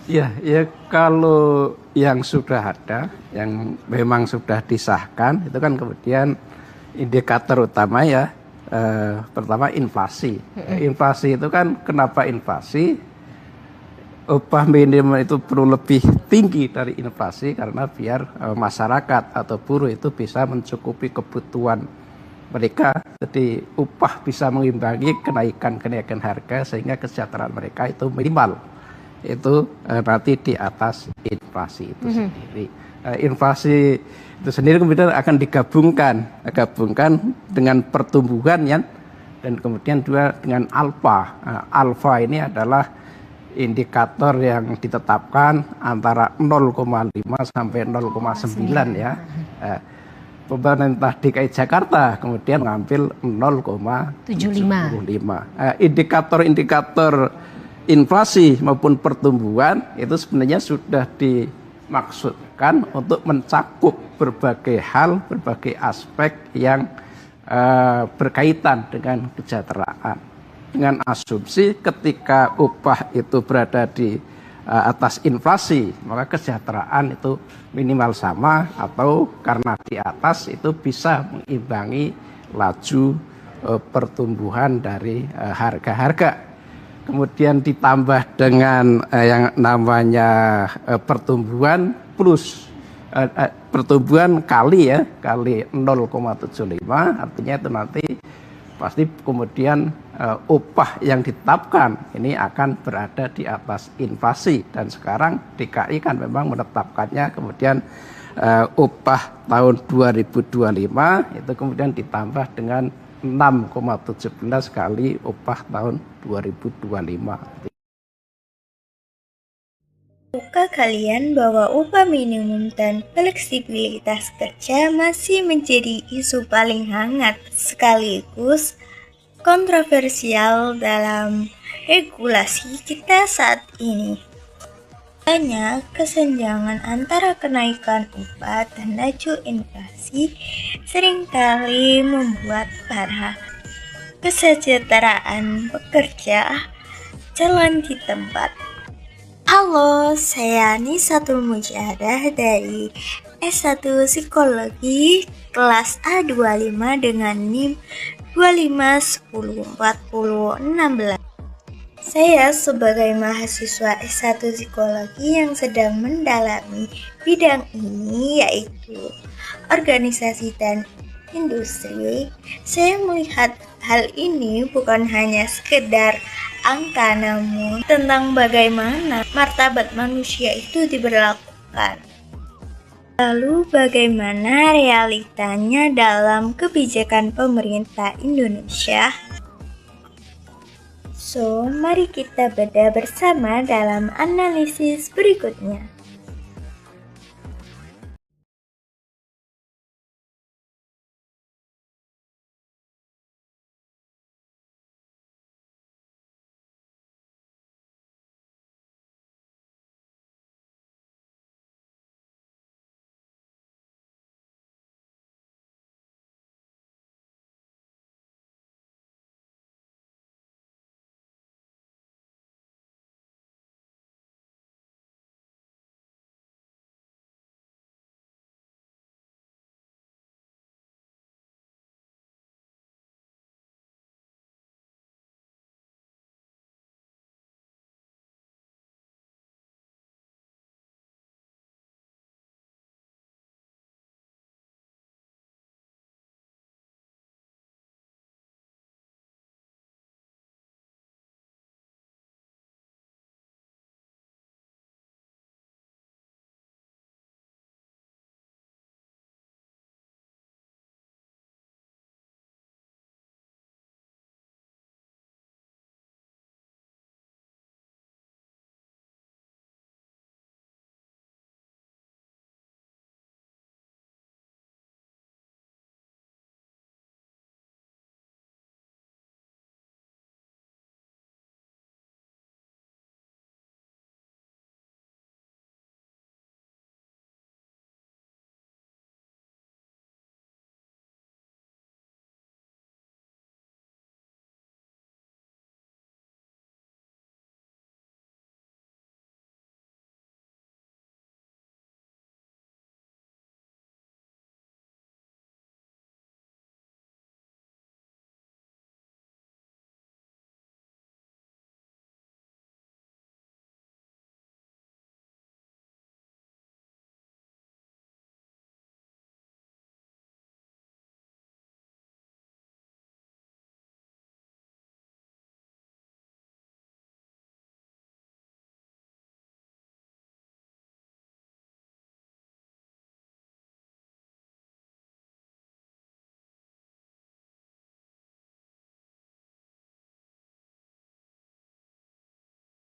Ya, kalau yang sudah ada, yang memang sudah disahkan, itu kan kemudian indikator utama ya, pertama inflasi. Inflasi itu kan kenapa inflasi? Upah minimum itu perlu lebih tinggi dari inflasi karena biar masyarakat atau buruh itu bisa mencukupi kebutuhan mereka. Jadi upah bisa mengimbangi kenaikan harga sehingga kesejahteraan mereka itu minimal. Itu nanti di atas inflasi itu sendiri. Inflasi itu sendiri kemudian akan digabungkan dengan pertumbuhan ya, dan kemudian juga dengan alfa. Alfa ini adalah indikator yang ditetapkan antara 0,5 sampai 0,9 ya. Pemerintah DKI Jakarta kemudian mengambil 0,75. Indikator-indikator inflasi maupun pertumbuhan itu sebenarnya sudah dimaksudkan untuk mencakup berbagai hal, berbagai aspek yang berkaitan dengan kesejahteraan. Dengan asumsi ketika upah itu berada di atas inflasi, maka kesejahteraan itu minimal sama atau karena di atas itu bisa mengimbangi laju pertumbuhan dari harga-harga. Kemudian ditambah dengan yang namanya pertumbuhan plus pertumbuhan kali 0,75, artinya itu nanti pasti kemudian upah yang ditetapkan ini akan berada di atas inflasi. Dan sekarang DKI kan memang menetapkannya kemudian upah tahun 2025 itu kemudian ditambah dengan 6,17 kali upah tahun 2025. Tahukah kalian bahwa upah minimum dan fleksibilitas kerja masih menjadi isu paling hangat sekaligus kontroversial dalam regulasi kita saat ini? Hanya kesenjangan antara kenaikan upah dan laju inflasi seringkali membuat para kesejahteraan pekerja jalan di tempat. Halo, saya Nisatul Mujahadah dari S1 Psikologi kelas A25 dengan NIM 25104016. Saya sebagai mahasiswa S1 Psikologi yang sedang mendalami bidang ini yaitu organisasi dan industri, saya melihat hal ini bukan hanya sekedar angka namun tentang bagaimana martabat manusia itu diberlakukan. Lalu bagaimana realitanya dalam kebijakan pemerintah Indonesia? So, mari kita bedah bersama dalam analisis berikutnya.